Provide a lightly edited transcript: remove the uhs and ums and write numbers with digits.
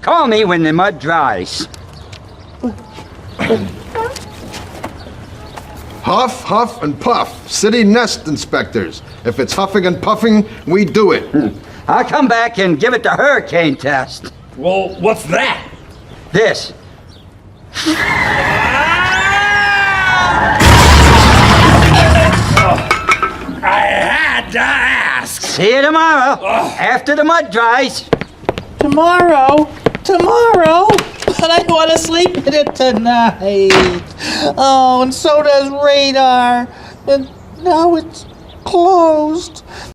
Call me when the mud dries. Huff, huff, and puff. City nest inspectors. If it's huffing and puffing, we do it. I'll come back and give it the hurricane test. Well, what's that? This. I had to ask. See you tomorrow, after the mud dries. Tomorrow? But I want to sleep in it tonight. Oh, and so does Radar. And now it's closed.